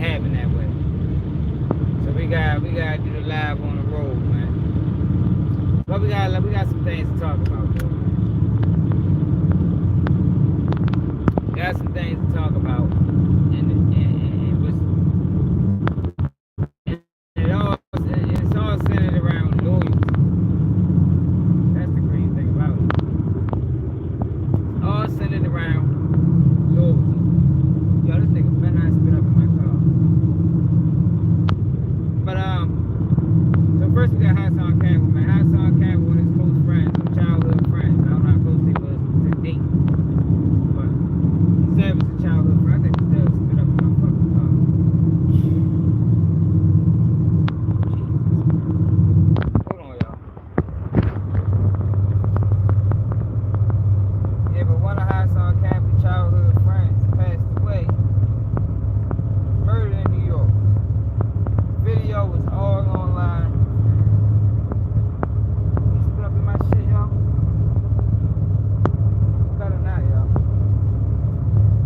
happen that way. So we gotta do the live on the road, man. But we got some things to talk about, though. Got some things to talk about, and it's all centered around loyalty. That's the crazy thing about it. All centered around loyalty. Yo, this nigga better not spit up in my car. But so first we got Hassan Campbell, man. Hassan Campbell, one of his close friends, childhood friends. I don't know how close they was to date, but he said it was a childhood friend. I think he still spit up in my fucking car. Hold on, y'all. Yeah, but one of Hassan Campbell's childhood friends passed away, murdered in New York. Video was all online. He spit up in my shit, y'all. Better not, y'all.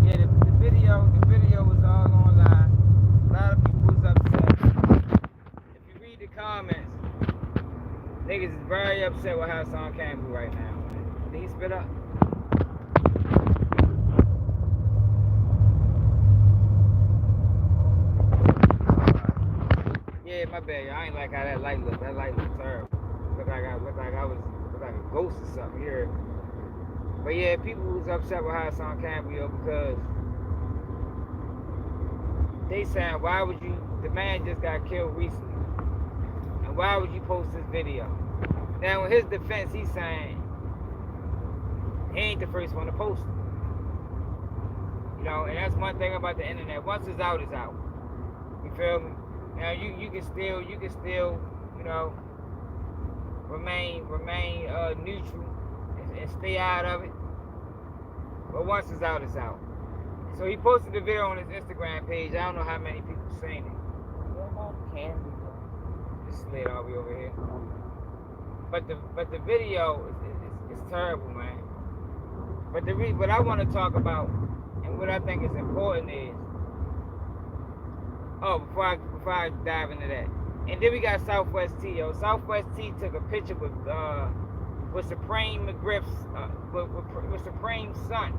Yeah, the video was all online. A lot of people was upset. If you read the comments, niggas is very upset with Hassan Campbell right now, man. Did he spit up? Yeah, my bad, y'all. I ain't like how that light looked. That light looked terrible. Looked like a ghost or something here. But yeah, people was upset with Hassan Campbell, yo, because they saying, why would you, the man just got killed recently, and why would you post this video? Now in his defense, he's saying he ain't the first one to post it. You know, and that's one thing about the internet. Once it's out, it's out. You feel me? Now you can still, you know, remain neutral and stay out of it. But once it's out, it's out. So he posted the video on his Instagram page. I don't know how many people seen it. Just slid all the way over here. But the video is terrible, man. But what I want to talk about and what I think is important is, before I dive into that, and then we got Southwest T, yo. Southwest T took a picture with Supreme McGriff's with Supreme's son.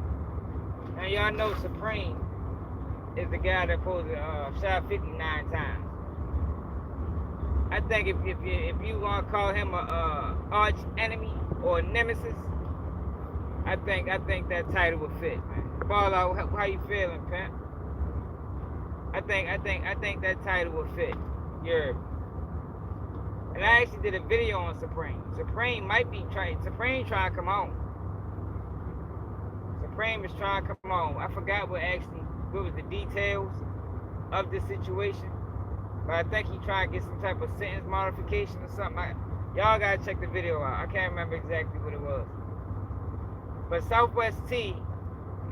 Now y'all know Supreme is the guy that posed shot 59 times. I think if you want to call him a arch enemy or a nemesis, I think that title would fit, man. Ball out, how you feeling, pimp? I think that title would fit. And I actually did a video on Supreme. Supreme trying to come on. Supreme is trying to come on. I forgot what was the details of the situation, but I think he trying to get some type of sentence modification or something. Y'all gotta check the video out. I can't remember exactly what it was. But Southwest T,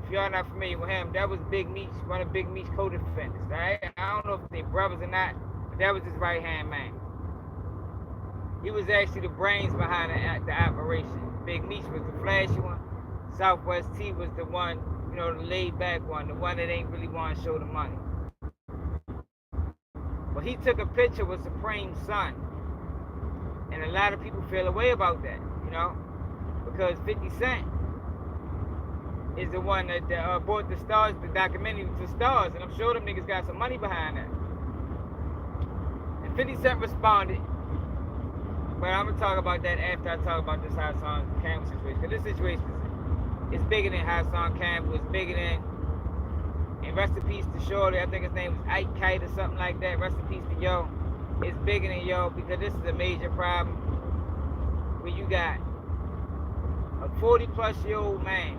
if y'all not familiar with him, that was Big Meech, one of Big Meech's co-defendants. Right? I don't know if they're brothers or not, but that was his right-hand man. He was actually the brains behind the operation. Big Meech was the flashy one. Southwest T was the one, you know, the laid-back one, the one that ain't really want to show the money. But he took a picture with Supreme's son. And a lot of people feel a way about that, you know, because 50 Cent is the one that bought the Stars, the documentary to Stars, and I'm sure them niggas got some money behind that. And 50 Cent responded, but I'm gonna talk about that after I talk about this Hassan Campbell situation, because this situation is bigger than Hassan Campbell, it's bigger than, and rest in peace to Shorty, I think his name was Ike Kite or something like that, rest in peace to Yo. It's bigger than Yo, because this is a major problem where you got a 40-plus-year-old man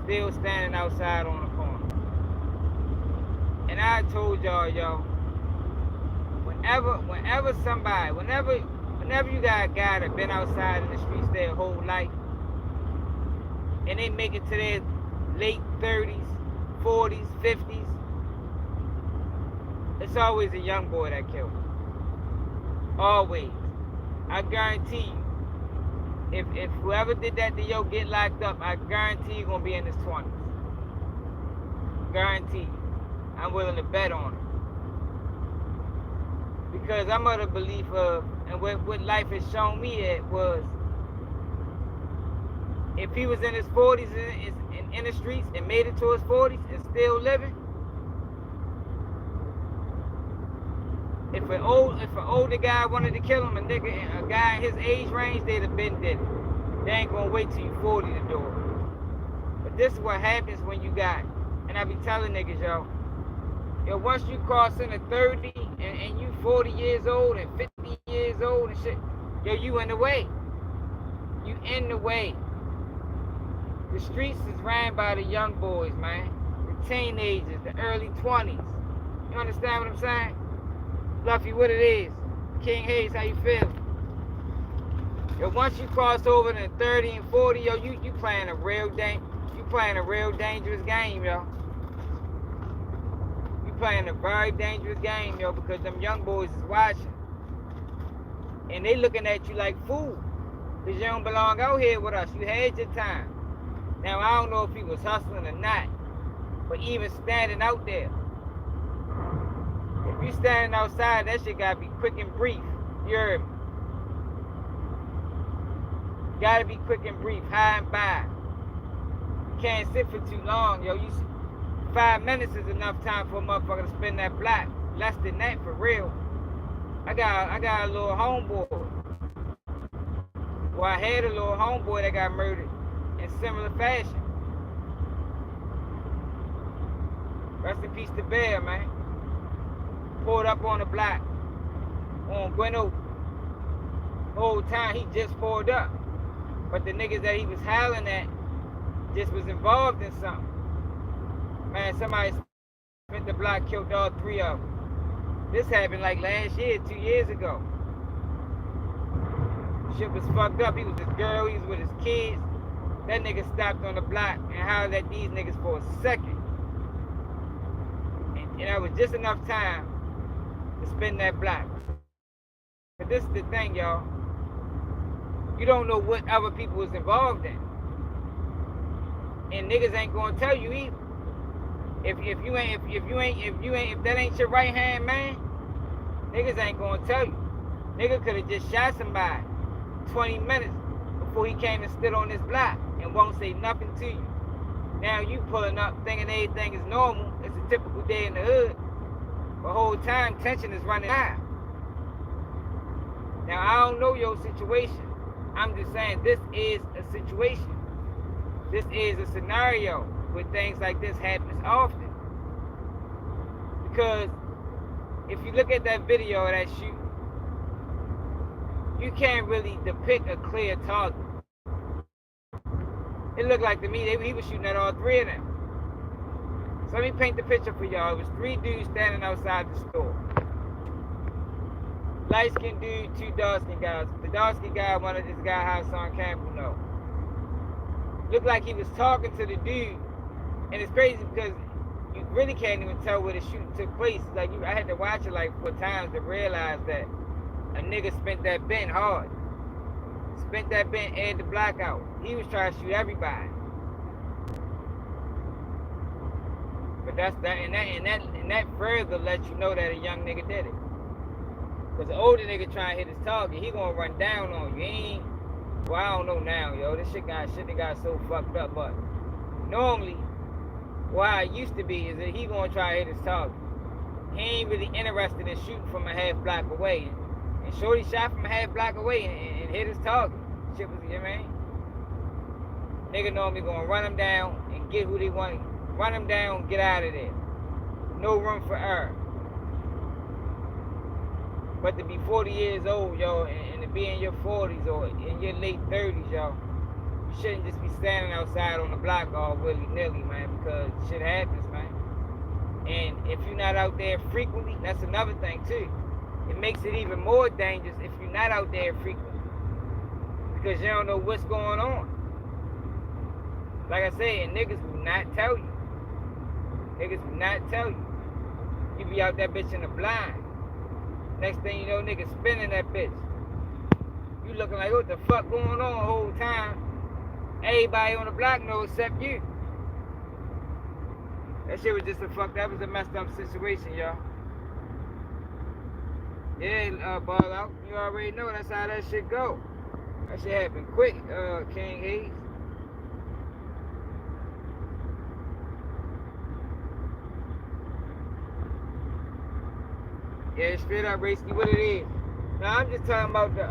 still standing outside on the corner. And I told y'all, yo, whenever you got a guy that been outside in the streets their whole life, and they make it to their late 30s, 40s, 50s, it's always a young boy that kills. Always. I guarantee you, if whoever did that to Yo get locked up, I guarantee you're gonna be in his 20s. Guarantee you. I'm willing to bet on it. Because I'm of the belief of, and what life has shown me it was, if he was in his 40s in the streets and made it to his 40s and still living, if an older guy wanted to kill him, a guy in his age range, they'd have been dead. They ain't gonna wait till you 40 to do it. But this is what happens when you got, and I be telling niggas, yo, once you cross into 30 and you 40 years old and 50 years old and shit, you in the way. You in the way. The streets is ran by the young boys, man. The teenagers, the early 20s. You understand what I'm saying? Fluffy, what it is. King Hayes, how you feel? Once you cross over to 30 and 40, you playing a real dangerous game, yo. You playing a very dangerous game, because them young boys is watching. And they looking at you like fool. Because you don't belong out here with us. You had your time. Now, I don't know if he was hustling or not, but even standing out there, if you standing outside, that shit gotta be quick and brief. You heard me? Gotta be quick and brief, high and by. You can't sit for too long, 5 minutes is enough time for a motherfucker to spin that block. Less than that, for real. I got a little homeboy. Well, I had a little homeboy that got murdered in similar fashion. Rest in peace to Bear, man. Pulled up on the block on Bueno. Whole time he just pulled up. But the niggas that he was howling at just was involved in something. Man, somebody spent the block, killed all 3 of them. This happened like last year, 2 years ago. Shit was fucked up. He was with his girl, he was with his kids. That nigga stopped on the block and howled at these niggas for a second. And that was just enough time to spin that block. But this is the thing, y'all. You don't know what other people was involved in. And niggas ain't gonna tell you either. If that ain't your right hand man, niggas ain't gonna tell you. Nigga could have just shot somebody 20 minutes before he came and stood on this block and won't say nothing to you. Now you pulling up thinking everything is normal. It's a typical day in the hood. The whole time tension is running high. Now I don't know your situation. I'm just saying this is a situation. This is a scenario where things like this happens often. Because if you look at that video of that shoot, you can't really depict a clear target. It looked like to me he was shooting at all 3 of them. So let me paint the picture for y'all. It was 3 dudes standing outside the store. Light-skinned dude, 2 dark-skinned guys. The dark-skinned guy wanted this guy Hassan Campbell know. Looked like he was talking to the dude. And it's crazy because you really can't even tell where the shooting took place. Like I had to watch it like 4 times to realize that a nigga spent that bent hard. Spent that bent, aired the block out. He was trying to shoot everybody. But that's that, and that further lets you know that a young nigga did it. Cause the older nigga trying to hit his target, he gonna run down on you. He ain't. Well, I don't know now, yo. This shit got so fucked up. But normally, why it used to be is that he gonna try to hit his target. He ain't really interested in shooting from a half block away. And Shorty shot from a half block away and hit his target. Shit was, you know what I mean? Nigga normally gonna run him down and get who they want. Run him down, get out of there. No room for error. But to be 40 years old, yo, and to be in your 40s or in your late 30s, yo, you shouldn't just be standing outside on the block all willy-nilly, man, because shit happens, man. And if you're not out there frequently, that's another thing, too. It makes it even more dangerous if you're not out there frequently, because you don't know what's going on. Like I said, niggas will not tell you. Niggas will not tell you. You be out that bitch in the blind. Next thing you know, niggas spinning that bitch. You looking like, what the fuck going on the whole time? Everybody on the block knows except you. That shit was just that was a messed up situation, y'all. Yeah, ball out. You already know that's how that shit go. That shit happened quick, King Hayes. Yeah, straight up Racy, what it is. Now I'm just talking about the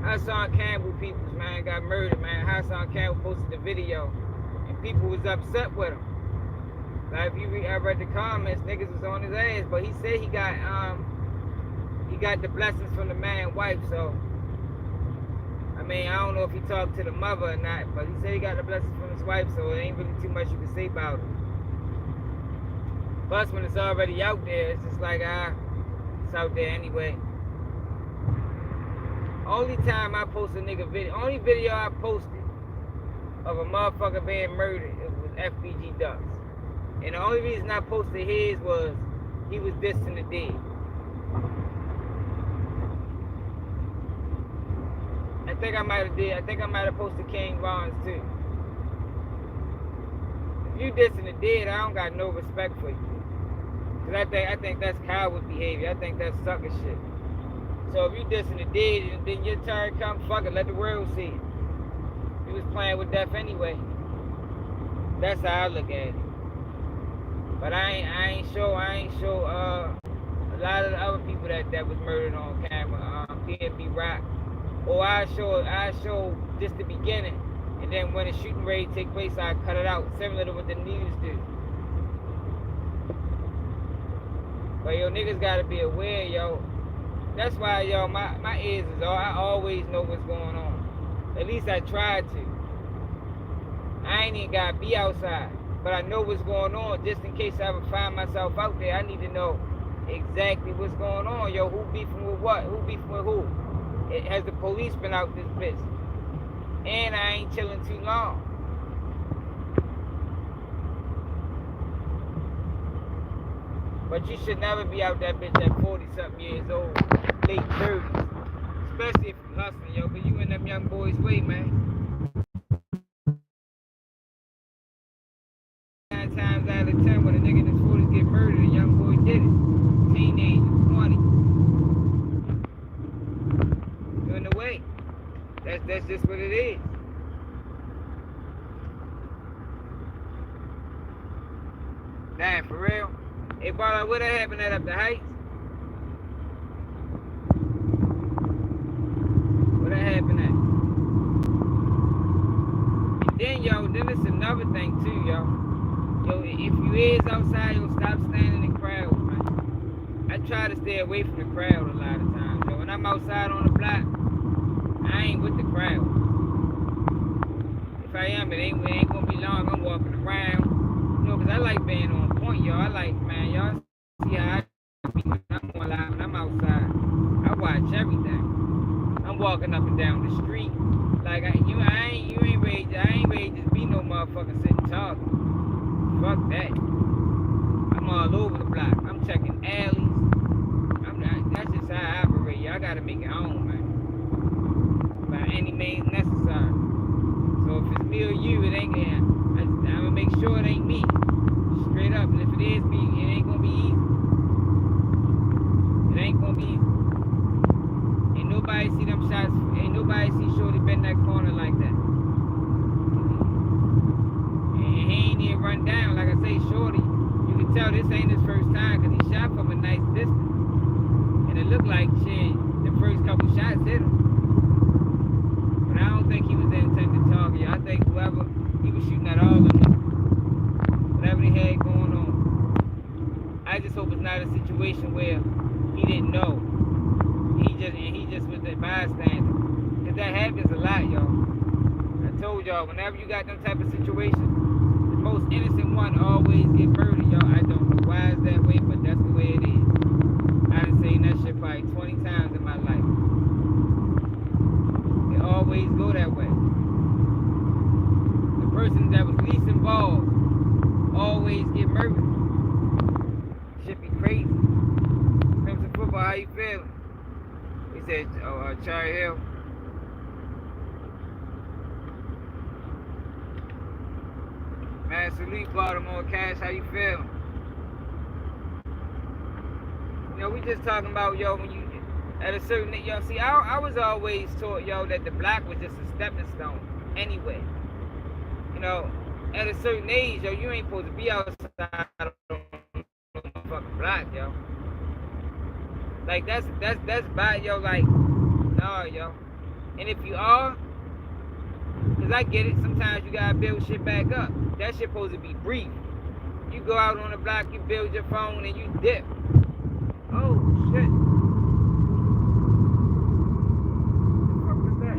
Hassan Campbell peoples, man, got murdered, man. Hassan Campbell posted the video, and people was upset with him. Like if I read the comments, niggas was on his ass, but he said he got the blessings from the man's wife. So I mean, I don't know if he talked to the mother or not, but he said he got the blessings from his wife. So it ain't really too much you can say about it. Plus, when it's already out there, it's just like it's out there anyway. Only time I post a nigga video, only video I posted of a motherfucker being murdered, it was FBG Ducks. And the only reason I posted his was he was dissing the dead. I think I might have posted King Barnes too. If you dissing the dead, I don't got no respect for you. Cause I think that's coward behavior. I think that's sucker shit. So if you dissing the dead and then your turn come, fuck it, let the world see it. You was playing with death anyway. That's how I look at it. But I ain't show a lot of the other people that was murdered on camera, PNB Rock. Or I show just the beginning, and then when the shooting raid take place, I cut it out, similar to what the news do. But yo, niggas gotta be aware, yo. That's why, yo, my ears is all. I always know what's going on. At least I tried to. I ain't even gotta be outside, but I know what's going on. Just in case I ever find myself out there, I need to know exactly what's going on, yo. Who beefing with what? Who beefing with who? Has the police been out this bitch? And I ain't chilling too long. But you should never be out that bitch at 40-something years old, late 30s. Especially if you hustling, yo, but you in them young boys' way, man. 9 times out of 10 when a nigga in his 40s get murdered, a young boy did it. Teenager, 20. You're in the way. That's just what it is. Damn, for real? Hey, Barlow, what happened at up the Heights? What happened at? And then, yo, then it's another thing, too, yo. Yo, if you is outside, yo, stop standing in crowds, man. I try to stay away from the crowd a lot of times, yo. When I'm outside on the block, I ain't with the crowd. If I am, it ain't gonna be long. I'm walking around. You know, because I like being on point, yo. I like, man, y'all see how I be when I'm on live and I'm outside. I watch everything. I'm walking up and down the street. Like, I ain't ready to just be no motherfucker sitting talking. Fuck that. I'm all over the block. I'm checking alleys. That's just how I operate, yo. I gotta make it home, man. By any means necessary. So if it's me or you, it ain't gonna. I'm gonna make sure it ain't me. Straight up. And if it is me, it ain't gonna be easy. It ain't gonna be easy. Ain't nobody see them shots. Ain't nobody see Shorty bend that corner like that. And he ain't even run down. Like I say, Shorty, you can tell this ain't his first time because he shot from a nice distance. And it looked like shit. The first couple shots hit him. But I don't think he was the intended target. I think whoever, he was shooting at all of them. Whatever they had going on. I just hope it's not a situation where he didn't know. He just was a bystander. Because that happens a lot, y'all. I told y'all, whenever you got them type of situations, the most innocent one always get murdered, y'all. I don't know why it's that way, but that's the way it is. I done seen that shit probably 20 times in my life. It always go that way. The person that was least involved always get murdered. Shit be crazy. Crimson Football, how you feeling? He said, Cherry Hill. Man, salute Baltimore Cash. How you feel? You know, we just talking about, yo, when you at a certain, yo, see, I was always taught, yo, that the black was just a stepping stone anyway. You know, at a certain age, yo, you ain't supposed to be outside of fucking black, yo. Like, that's bad, yo, like, nah, yo. And if you are, because I get it, sometimes you gotta build shit back up. That shit supposed to be brief. You go out on the block, you build your phone, and you dip. Oh, shit. What the fuck was that?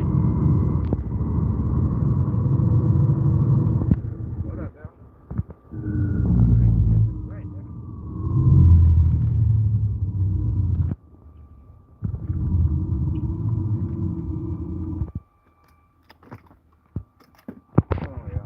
What up, yo? Right, yo. Hold on, yo.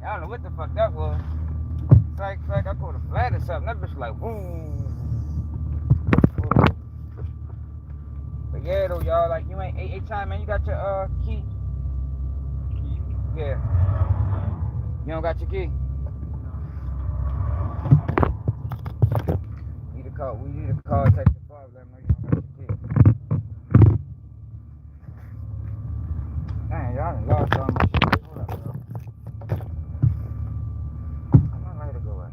I don't know what the fuck that was. It's like I caught a flat or something. That bitch like, boom. But yeah, though, y'all, like, you ain't, hey, time, man, you got your, key? Yeah. You don't got your key? We need to call, text your father, let him know you don't got your key. Dang, y'all done lost all my shit. Hold up, yo. Where my lighter go at?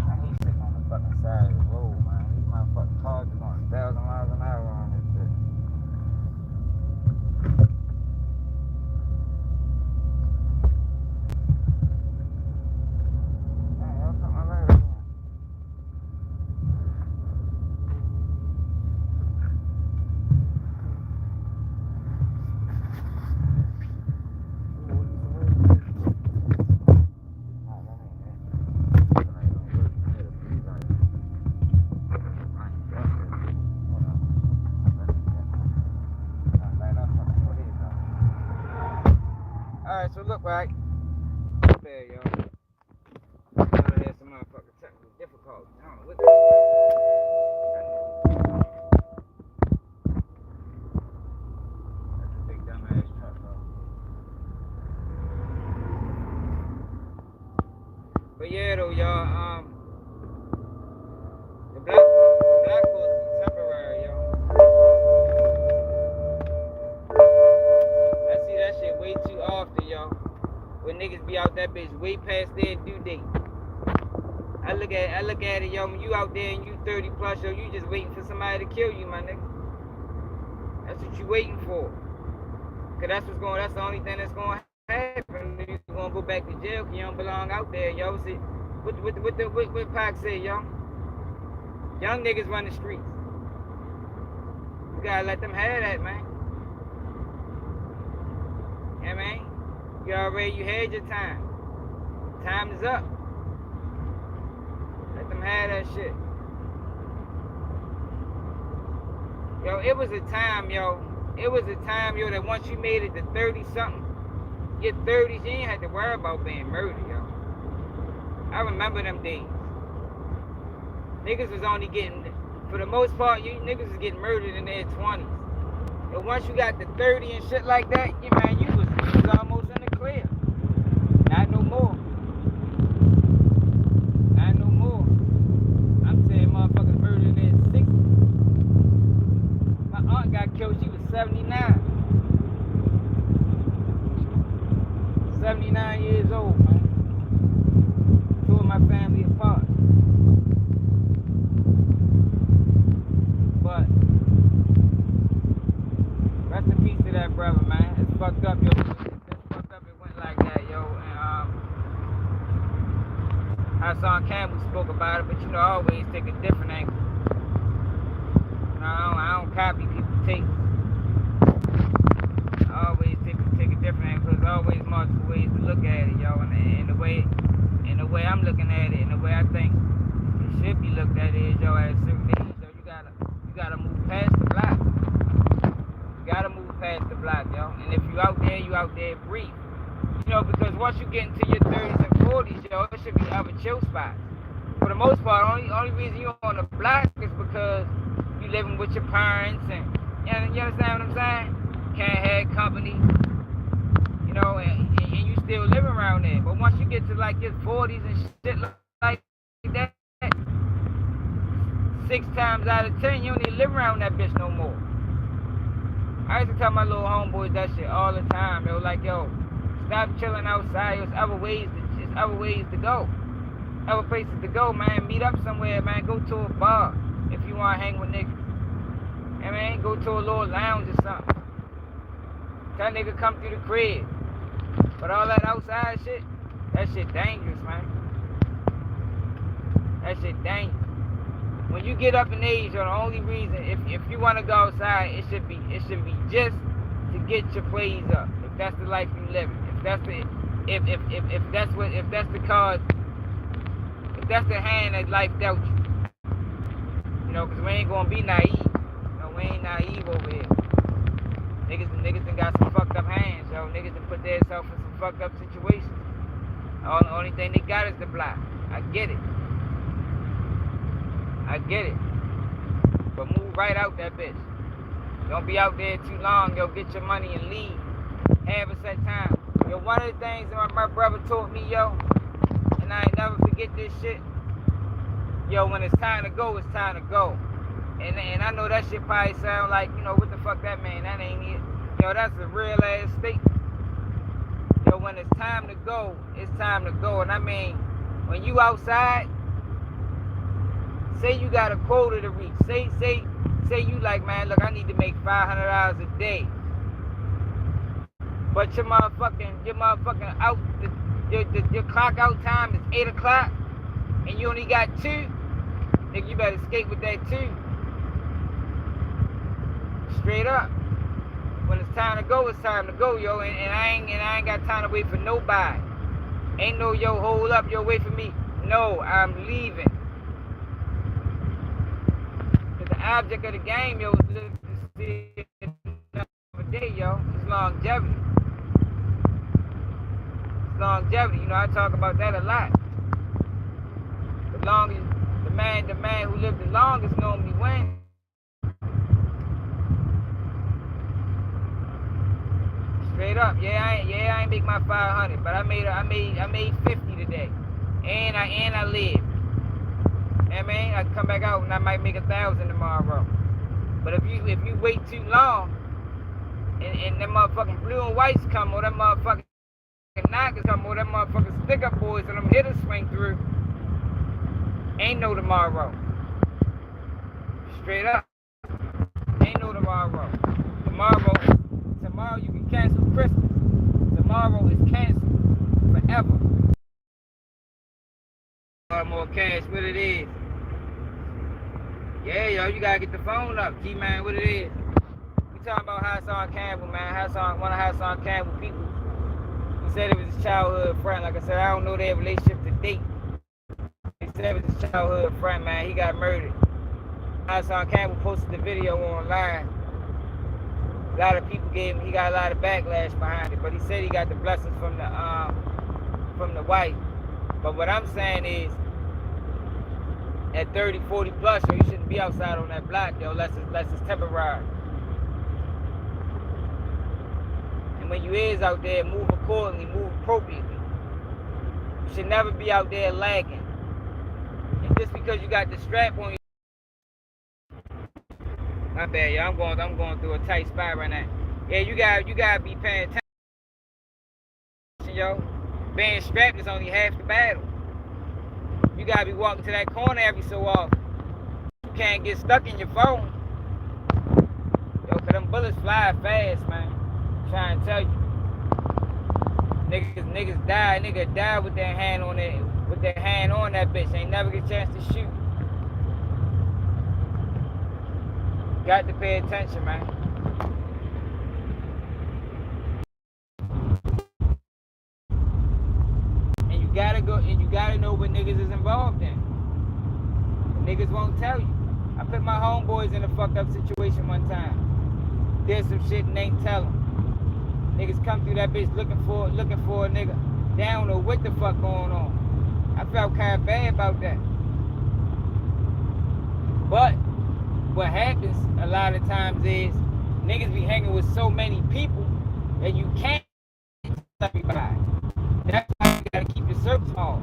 I hate sitting on the fucking side of the road, man. These motherfucking cars are going 1,000 miles an hour on this bitch. Dang, y'all put my lighter on. Alright, so look, right there, yo. I had some motherfucking technical difficulties. I don't know what the That's a big dumbass truck, bro. But yeah, though, y'all, the black was temporary, yo. I see that shit way too often, yo. When niggas be out that bitch way past their due date. I look at it, yo, when you out there and you 30 plus, yo, you just waiting for somebody to kill you, my nigga. That's what you waiting for. Cause that's the only thing that's gonna happen. You gonna go back to jail cause you don't belong out there, yo. See, what Pac say, yo? Young niggas run the streets. You gotta let them have that, man. Yeah, man. You had your time. Time is up. Let them have that shit. Yo, it was a time, yo, that once you made it to 30-something, your 30s, you ain't had to worry about being murdered, yo. I remember them days. Niggas was only getting, for the most part, niggas was getting murdered in their 20s. But once you got to 30 and shit like that, you was almost in the clear. Not no more. Not no more. I'm saying motherfuckers murdered in their 60s. My aunt got killed, she was 79. 79 years old, man. Two of my family apart. But rest that brother, man. It's fucked up, yo. It's fucked up. It went like that, yo. And Hassan Campbell spoke about it, but you know, I always take a different angle. You know, I don't copy people's takes. I always take a different angle. There's always multiple ways to look at it, yo. And the way I'm looking at it, and the way I think it should be looked at is, yo, at a certain age, yo, you gotta move past the block. You gotta move past the block, yo. And if you out there brief. You know, because once you get into your 30s and 40s, yo, it should be other chill spots. For the most part, only reason you're on the block is because you living with your parents, and you understand what I'm saying? Can't have company, you know, and you still live around there. But once you get to like your 40s and shit like that, 6 times out of 10, you don't even live around that bitch no more. I used to tell my little homeboys that shit all the time. They were like, yo, stop chilling outside. There's other ways to go. Other places to go, man. Meet up somewhere, man. Go to a bar if you want to hang with niggas. I mean, go to a little lounge or something. Tell nigga come through the crib. But all that outside shit, that shit dangerous, man. That shit dangerous. When you get up in age, the only reason, if you want to go outside, it should be just to get your plays up. If that's the life you live. If that's the hand that life dealt you. You know, because we ain't gonna be naive. You know, we ain't naive over here. Niggas done got some fucked up hands, yo. Niggas done put themselves in some fucked up situations. The only thing they got is the block. I get it. But move right out that bitch. Don't be out there too long, yo. Get your money and leave. Have a set time. Yo, one of the things that my brother taught me, yo, and I ain't never forget this shit. Yo, when it's time to go, it's time to go. And I know that shit probably sound like, you know, what the fuck that mean? That ain't it. Yo, that's a real ass statement. Yo, when it's time to go, it's time to go. And I mean, when you outside, say you got a quota to reach. Say you like, man, look, I need to make $500 a day. But your motherfucking out, your clock out time is 8 o'clock, and you only got 2. Nigga, you better skate with that 2. Straight up. When it's time to go, it's time to go, yo. And I ain't got time to wait for nobody. Ain't no, yo, hold up, yo, wait for me. No, I'm leaving. Cause the object of the game, yo, is to see another day, yo. It's longevity. Longevity, you know, I talk about that a lot. The man who lived the longest normally wins. Straight up, I ain't make my 500, but I made 50 today, and I lived. I mean, I come back out and I might make 1,000 tomorrow. But if you wait too long, and them motherfucking blue and whites come, or them motherfucking knockers come, or them motherfucking stick-up boys and them hitters swing through, ain't no tomorrow. Straight up, ain't no tomorrow. Tomorrow you can cancel Christmas. Tomorrow is canceled forever. More cash, what it is. Yeah, yo, you gotta get the phone up, G-Man, what it is. We talking about Hassan Campbell, man. One of Hassan Campbell people. He said it was his childhood friend. Like I said, I don't know their relationship to date. He said it was his childhood friend, man. He got murdered. Hassan Campbell posted the video online. A lot of people he got a lot of backlash behind it, but he said he got the blessings from the wife. But what I'm saying is, at 30, 40 plus, yo, you shouldn't be outside on that block, yo, unless it's temporary. And when you is out there, move accordingly, move appropriately. You should never be out there lagging. And just because you got the strap on you, my bad, yo, I'm going through a tight spot right now. Yeah, you gotta be paying attention, yo. Being strapped is only half the battle. You gotta be walking to that corner every so often. You can't get stuck in your phone. Yo, cause them bullets fly fast, man. trying to tell you. Niggas die. Nigga die with their hand on it, with their hand on that bitch. Ain't never get a chance to shoot. Got to pay attention, man. And you gotta go, and you gotta know what niggas is involved in. Niggas won't tell you. I put my homeboys in a fucked up situation one time. Did some shit and ain't tell them. Niggas come through that bitch looking for a nigga. They don't know what the fuck going on. I felt kind of bad about that. But what happens a lot of times is niggas be hanging with so many people that you can't tell everybody. That's why you gotta keep your circle small.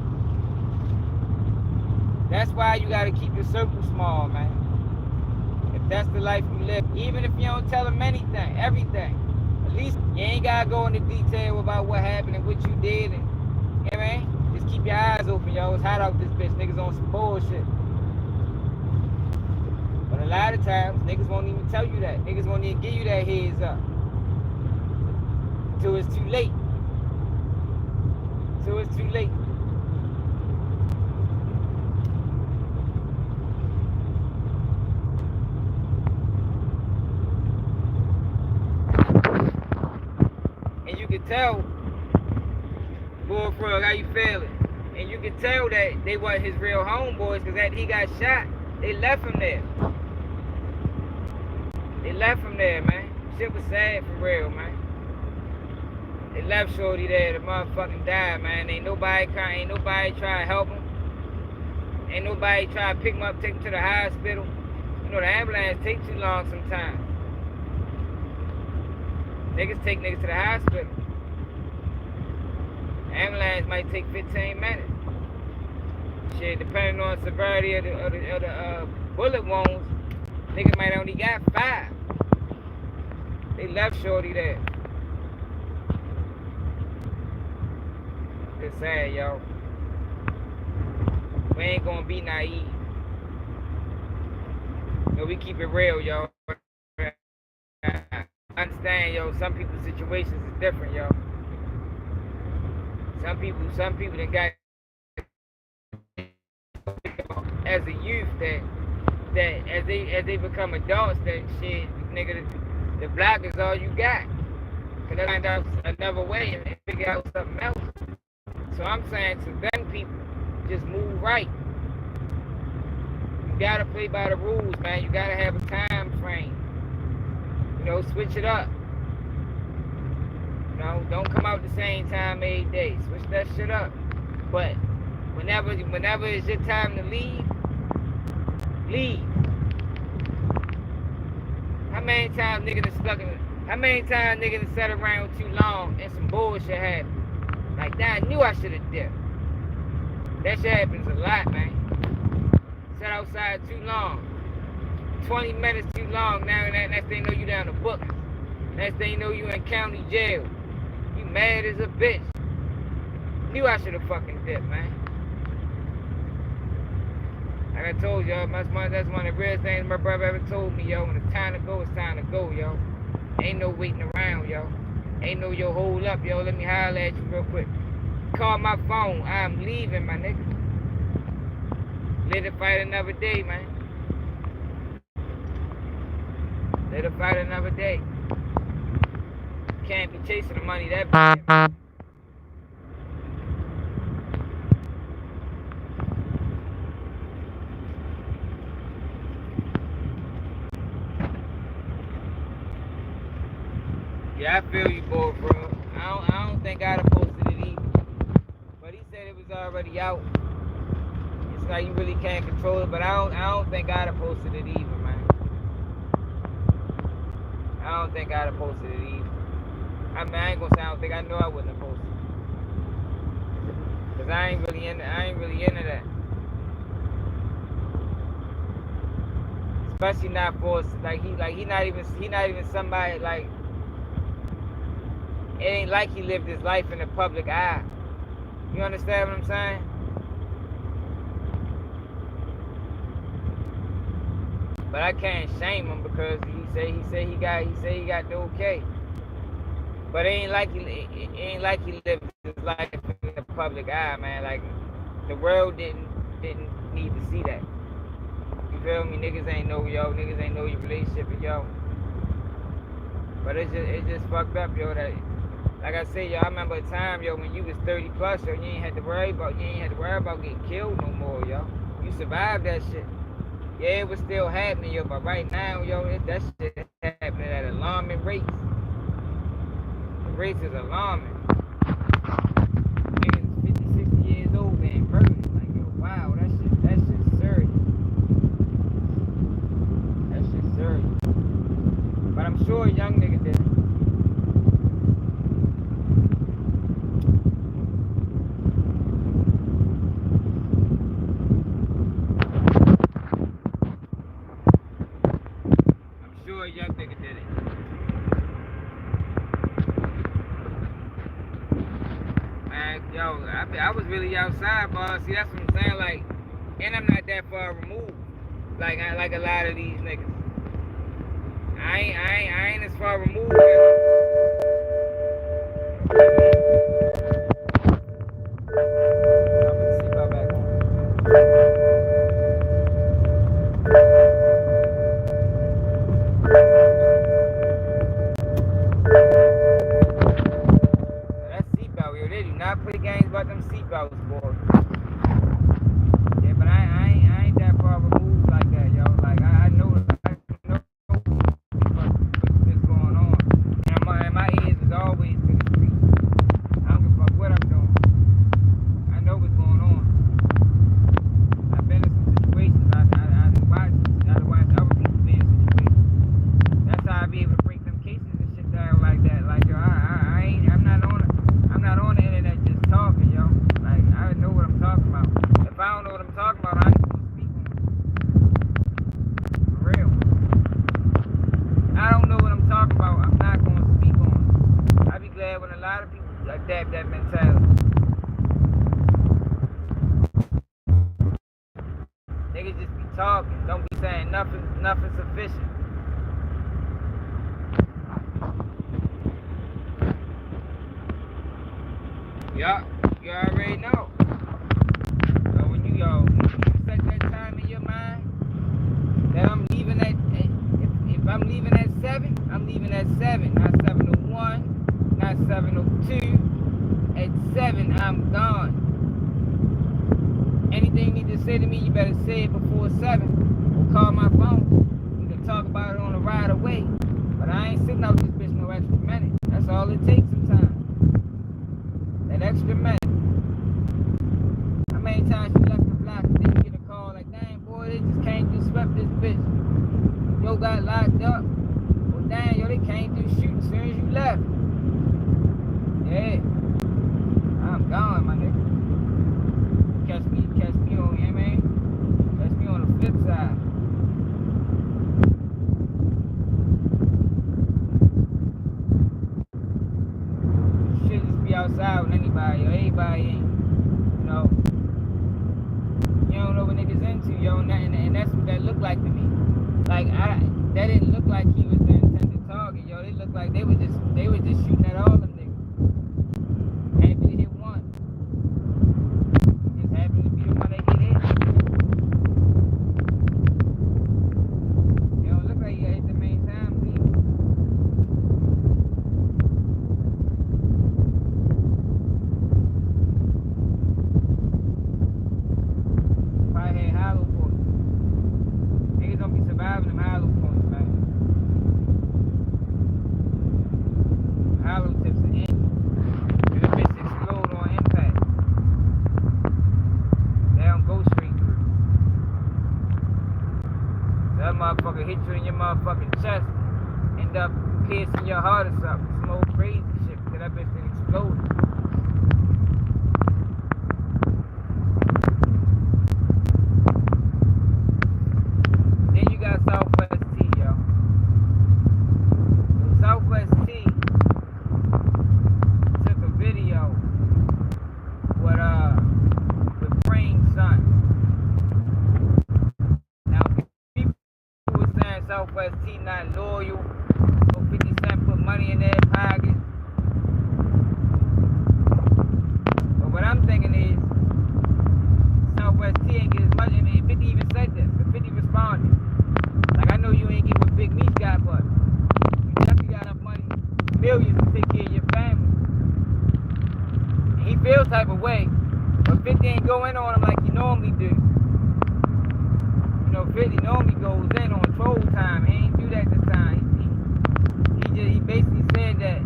That's why you gotta keep your circle small, man. If that's the life you live, even if you don't tell them anything, everything. At least you ain't gotta go into detail about what happened and what you did, and you know what I mean? Just keep your eyes open, yo. It's hot out this bitch. Niggas on some bullshit. But a lot of times, niggas won't even tell you that. Niggas won't even give you that heads up. Till it's too late. Till it's too late. Tell Bullfrog how you feeling, and you can tell that they weren't his real homeboys, because after he got shot, they left him there. They left him there, man. Shit was sad for real, man. They left Shorty there. The motherfucking died, man. Ain't nobody crying. Ain't nobody try to help him. Ain't nobody try to pick him up, take him to the hospital. You know the ambulance take too long sometimes. Niggas take niggas to the hospital. Ambulance might take 15 minutes. Shit, depending on the severity of the bullet wounds, niggas might only got 5. They left Shorty there. It's sad, yo. We ain't gonna be naive. Yo, we keep it real, yo. Understand, yo, some people's situations is different, yo. Some people that got as a youth that as they become adults, that shit, nigga, the block is all you got. Cause they find out another way and they figure out something else. So I'm saying to them people, just move right. You gotta play by the rules, man. You gotta have a time frame. You know, switch it up. You know, don't come out the same time every day. Switch that shit up. But whenever it's your time to leave, leave. How many times niggas sat around too long and some bullshit happened? Like that, I knew I should have dipped. That shit happens a lot, man. Sat outside too long. 20 minutes too long. Now next thing you know, you down to bookings. Next thing you know, you in county jail. You mad as a bitch. Knew I should have fucking dipped, man. Like I told y'all, that's one of the realest things my brother ever told me, yo. When it's time to go, it's time to go, yo. Ain't no waiting around, yo. Ain't no, yo, hold up, yo. Let me holler at you real quick. Call my phone. I'm leaving, my nigga. Let it fight another day, man. Let it fight another day. Can't be chasing the money that bad. Yeah, I feel you, boy, bro. I don't think I'd have posted it either. But he said it was already out. It's like you really can't control it, but I don't think I'd have posted it either, man. I don't think I'd have posted it either. I mean, I ain't gonna say I don't think, I know I wouldn't have posted it. Cause I ain't really into that. Especially not for he not even somebody like. It ain't like he lived his life in the public eye. You understand what I'm saying? But I can't shame him because he say he got the okay. But it ain't like he lived his life in the public eye, man. Like the world didn't need to see that. You feel me? Niggas ain't know niggas ain't know your relationship with yo. But it's just fucked up, yo. That like I said, yo, I remember a time, yo, when you was 30 plus, yo, you ain't had to worry about getting killed no more, yo. You survived that shit. Yeah, it was still happening, yo, but right now, yo, that shit happening at alarming rates. The rates is alarming. Niggas 50, 60 years old being murdered. Like, yo, wow, that shit's serious. That shit's serious. But I'm sure a young nigga did it. I'm sure a young nigga did it. Man, yo, I was really outside, boss. See, that's what I'm saying. Like, and I'm not that far removed. Like a lot of these niggas. I ain't as far removed as that seatbelt, yo. They do not play games about them seatbelts, boy. Yeah, but I ain't that far removed like that, yo. Like I know what's going on. And my ears is always to the street. I don't give a fuck what I'm doing. I know what's going on. I've been in some situations. I watch other people be in situations. That's how I be able to break them cases and shit down like that. Like yo, I'm not on the internet just talking, yo. Like I know what I'm talking about. If I don't know what I'm talking about, I ain't gonna speak on it. For real. I don't know what I'm talking about, I'm not gonna speak on it. I be glad when a lot of people adapt that mentality. Niggas just be talking, don't be saying nothing sufficient. Yeah, you already know. So when you set that time in your mind that I'm leaving at if I'm leaving at 7, I'm leaving at 7, not 7:01, not 7:02. At 7, I'm gone. Anything you need to say to me, you better say it before 7. Or call my phone. We can talk about it on the ride away. But I ain't sitting out this bitch no extra minute. That's all it takes sometimes. That extra minute. How many times you left the block and then you get a call like, dang boy, they just came through, swept this bitch. Yo got locked up. Well dang, yo, they came through shooting as soon as you left. Yeah. I'm gone, my nigga. Catch me on, you know what I mean? Catch me on the flip side. You should just be outside with anybody or anybody ain't. You know. You don't know what niggas into, yo, and that's what that looked like to me. Like that didn't look like he was the intended target, yo. They looked like they were just shooting at all them niggas. Happy to hit one. Just happened to be the one they get hit. It don't look like you hit the main time, see? Probably had hollow points. Niggas don't be surviving them hollow points, man. Hollow tips are in. The bitch explode on impact. They don't go straight through. That motherfucker hit you in your motherfucking chest, end up piercing your heart or something. Some old crazy shit, because that bitch done exploded. Then you got Southwest T, yo. So Southwest T took a video with Frame's son. Now people were saying Southwest T not loyal, so 50 Cent put money in their lawyers to take care of your family. And he feels type of way, but 50 ain't going on him like he normally do. You know, 50 normally goes in on troll time. He ain't do that this time. He basically said that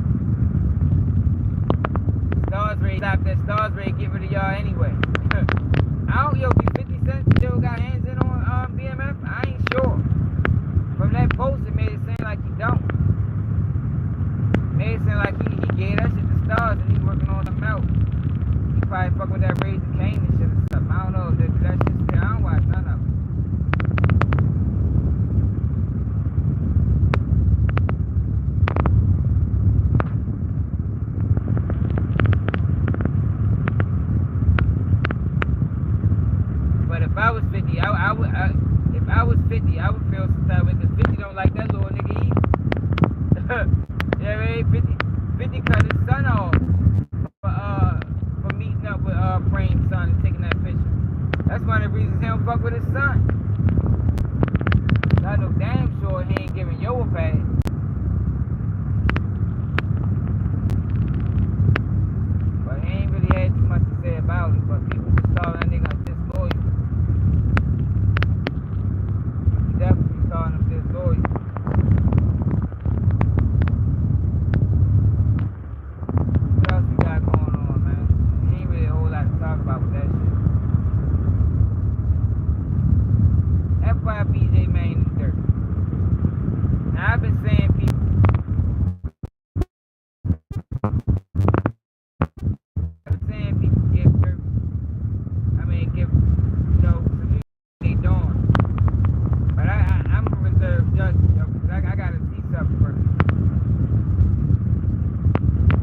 Stars Ray stopped that Stars Ray get rid of y'all anyway. I don't, yo, these 50 Cent still got hands in on BMF? I ain't sure. From that post, it made it seem like he don't. Made it seem like he gave that shit to Stars and he working on something else. He probably fuck with that Raising Cane and shit or something. I don't know if that shit still, I don't watch none of it. But if I was 50, if I was 50, I would feel some type of way because 50 don't like that little nigga either. Yeah, right? 50 cut his son off for meeting up with Frame's son and taking that picture. That's one of the reasons he don't fuck with his son. I know damn sure he ain't giving Yo a pass. But he ain't really had too much to say about it. But people was calling that nigga disloyal. He definitely calling him disloyal. What else we got going on, man? Ain't really a whole lot to talk about with that shit. FYBJ man in the dirt. Now I've been saying people. I've been saying people give dirt. I mean give, you know, salute they doing. But I'm a reserved judge, yo, because I gotta see something first.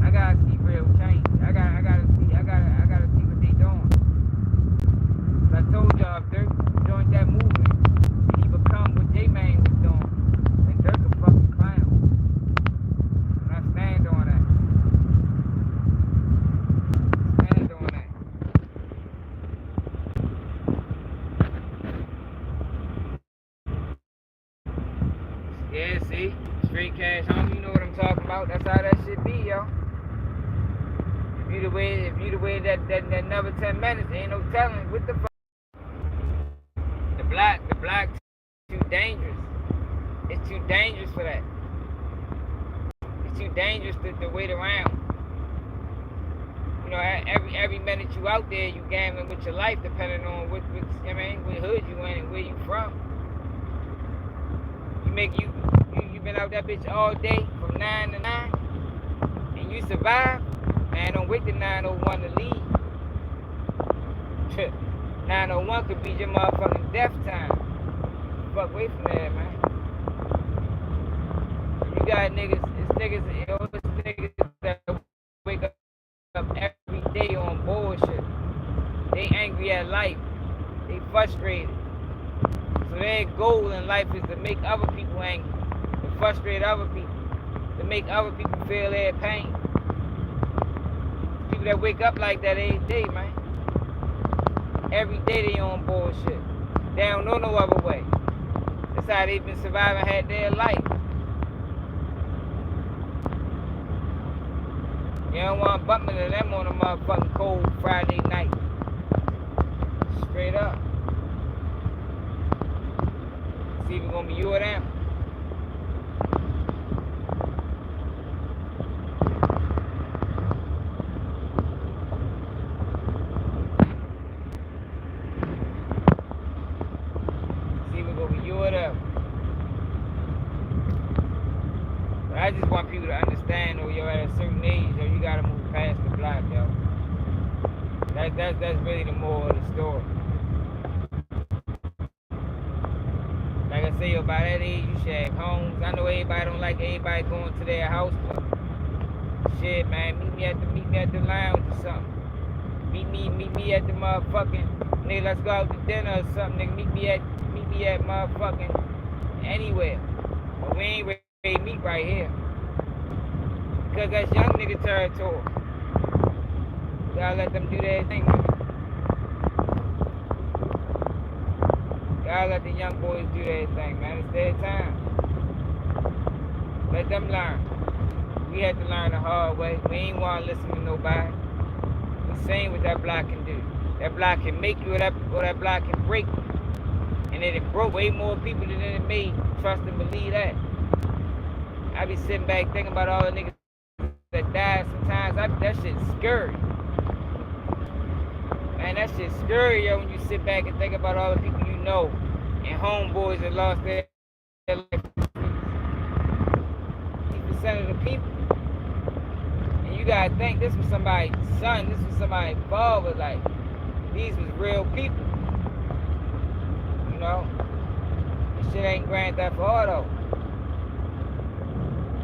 I gotta see real change. I gotta see what they doing. I told y'all if Dirk joined that movement and he become what J-Man was doing, then Dirk a fucking clown. And I stand on that. Stand on that. Yeah, see? Straight cash home, you know what I'm talking about. That's how that shit be, yo. If you the way that another 10 minutes, ain't no telling what the fuck. The black too dangerous. It's too dangerous for that. It's too dangerous to wait around. You know, every minute you out there, you gambling with your life, depending on what hood you in and where you from. You been out that bitch all day from 9 to 9, and you survive. Man, don't wait till 9:01 to leave. 9:01 could be your motherfucking death time. Fuck away from there, man. You got niggas, it's niggas that wake up every day on bullshit. They angry at life. They frustrated. So their goal in life is to make other people angry, to frustrate other people, to make other people feel their pain. People that wake up like that every day, man. Every day they on bullshit. They don't know no other way. That's how they've been surviving, had their life. You don't want to bump into them on a motherfucking cold Friday night. Straight up. See if it's gonna be you or them. See if it's gonna be you or them. But I just want people to understand, though, yo, at a certain age, yo, you gotta move past the block, yo. That's really the moral of the story. Like I say, yo, by that age, you should have homes. I know everybody don't like everybody going to their house, but shit, man, meet me at the lounge or something. Meet me at the motherfucking, nigga, let's go out to dinner or something, nigga. Meet me at motherfucking anywhere. But we ain't ready to meet right here. Because that's young nigga territory. You gotta let them do their thing, nigga. Gotta let the young boys do their thing, man. It's their time. Let them learn. We had to learn the hard way. We ain't want to listen to nobody. We seen what that block can do. That block can make you, or that block can break you. And it broke way more people than it made. Trust and believe that. I be sitting back thinking about all the niggas that died sometimes. That shit's scary. Man, that shit's scary, yo, when you sit back and think about all the people you know and homeboys that lost their life. 50% of the people. And you gotta think this was somebody's son, this was somebody's father, like, these was real people. You know? This shit ain't Grand Theft Auto.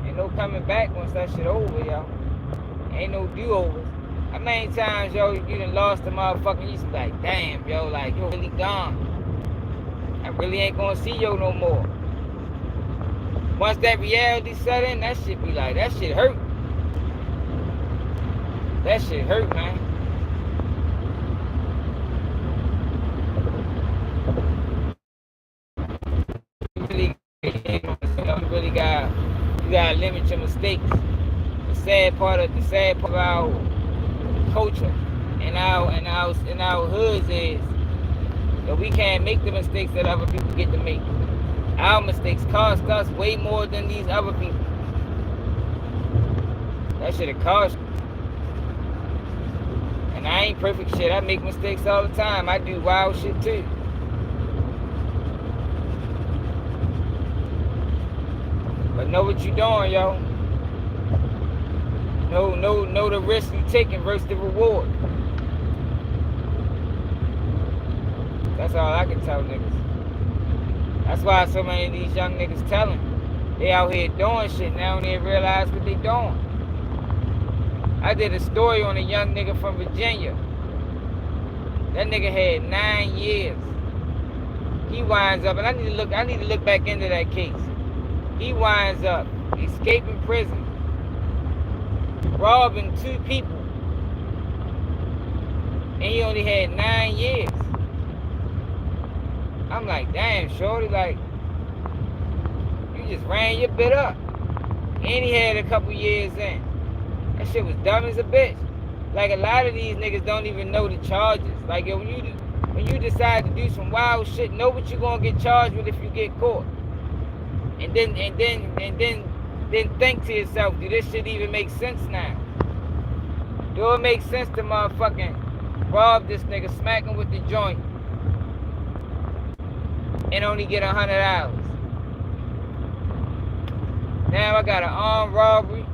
Ain't no coming back once that shit over, yo. Ain't no do-overs. How many times, yo, you done lost a motherfucker, you just be like, damn, yo, like, you're really gone. I really ain't gonna see yo no more. Once that reality set in, that shit be like, that shit hurt. That shit hurt, man. You gotta limit your mistakes. The sad part of our culture and our hoods is that we can't make the mistakes that other people get to make. Our mistakes cost us way more than these other people. That shit have cost you. And I ain't perfect shit. I make mistakes all the time. I do wild shit too. But know what you doing, yo. Know the risk you taking versus the reward. That's all I can tell niggas. That's why so many of these young niggas telling. They out here doing shit now and they realize what they doing. I did a story on a young nigga from Virginia. That nigga had 9 years. He winds up, and I need to look back into that case. He winds up escaping prison, robbing 2 people, and he only had 9 years. I'm like, damn, shorty, like, you just ran your bit up. And he had a couple years in. That shit was dumb as a bitch. Like, a lot of these niggas don't even know the charges. Like, yo, when you decide to do some wild shit, know what you're gonna get charged with if you get caught. And then think to yourself, do this shit even make sense now? Do it make sense to motherfucking rob this nigga, smack him with the joint, and only get $100? Now I got an armed robbery,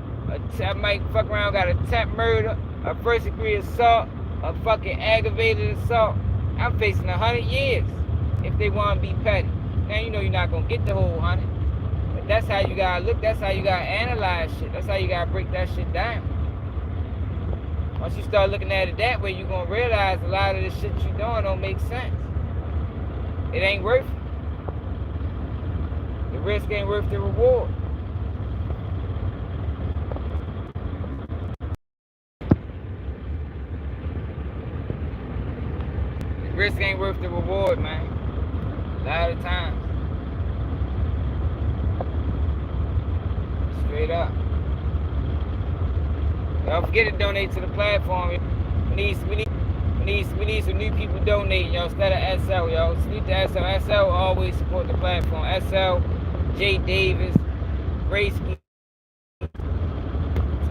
I might fuck around, got attempt murder, a first degree assault, a fucking aggravated assault. I'm facing 100 years if they want to be petty. Now you know you're not gonna get the whole 100. But that's how you gotta look, that's how you gotta analyze shit. That's how you gotta break that shit down. Once you start looking at it that way, you're gonna realize a lot of the shit you're doing don't make sense. It ain't worth it. The risk ain't worth the reward. The risk ain't worth the reward, man. A lot of times. Straight up. Don't forget to donate to the platform. We need some new people donating, yo, instead of SL, yo. Salute to SL. SL always support the platform. SL, J Davis, Graysky. It's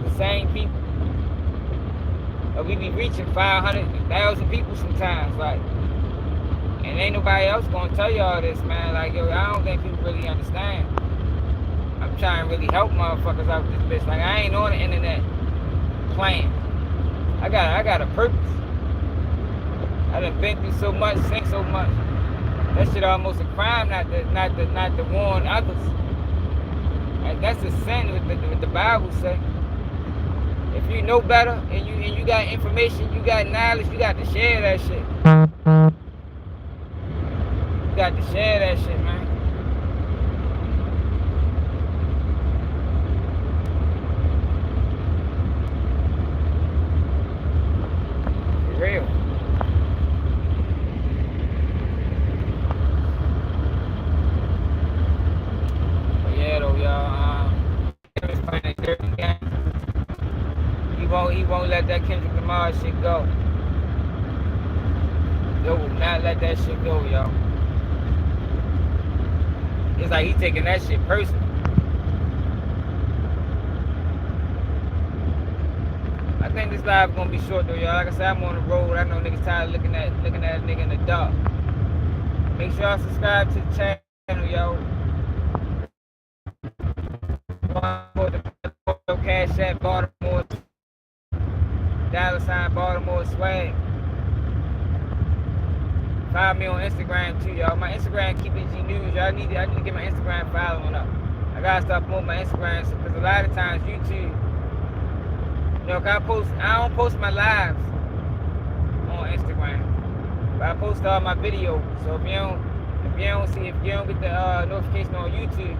the same people. But we be reaching 500,000 people sometimes, like. And ain't nobody else gonna tell you all this, man. Like, yo, I don't think people really understand. I'm trying to really help motherfuckers out with this bitch. Like, I ain't on the internet playing. I got a purpose. I done been through so much, seen so much. That shit almost a crime not to warn others. Like, that's a sin what the Bible say. If you know better and you got information, you got knowledge, you got to share that shit. You got to share that shit, man. For real. But yeah, though, y'all. Everybody's dirty game. won't let that Kendrick Lamar shit go. Yo will not let that shit go, yo. It's like he taking that shit personal. I think this live gonna be short though, y'all. Like I said, I'm on the road. I know niggas tired of looking at a nigga in the dark. Make sure y'all subscribe to the channel, yo. Cash App Baltimore, $ Baltimore swag. Follow me on Instagram too, y'all. My Instagram keep it G News. Y'all I need to get my Instagram following up. I gotta start promoting my Instagram because a lot of times YouTube, you know, I don't post my lives on Instagram, but I post all my videos. So if you don't get the notification on YouTube,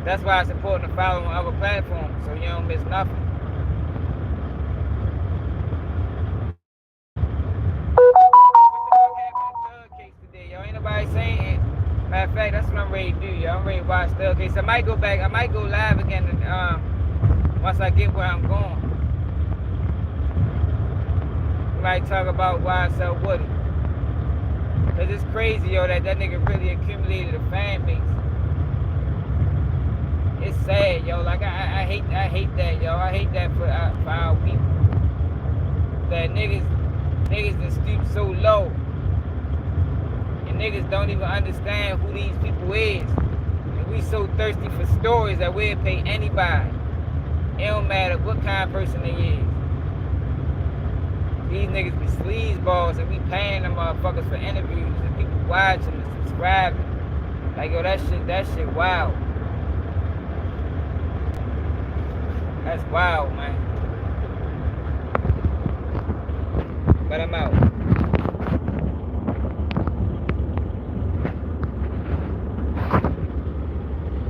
that's why it's important to follow on other platforms so you don't miss nothing. Ain't nobody saying it. Matter of fact, that's what I'm ready to do, yo. I'm ready to watch Thug Case. I might go back. I might go live again once I get where I'm going. We might talk about why I sell Woody. Cause it's crazy, yo, that nigga really accumulated a fan base. It's sad, yo. Like I hate that, yo. I hate that for our people. That niggas that stoop so low. Niggas don't even understand who these people is. And we so thirsty for stories that we'll pay anybody. It don't matter what kind of person they is. These niggas be sleazeballs and we paying them motherfuckers for interviews and people watching and subscribing. Like, yo, that shit wild. That's wild, man. But I'm out.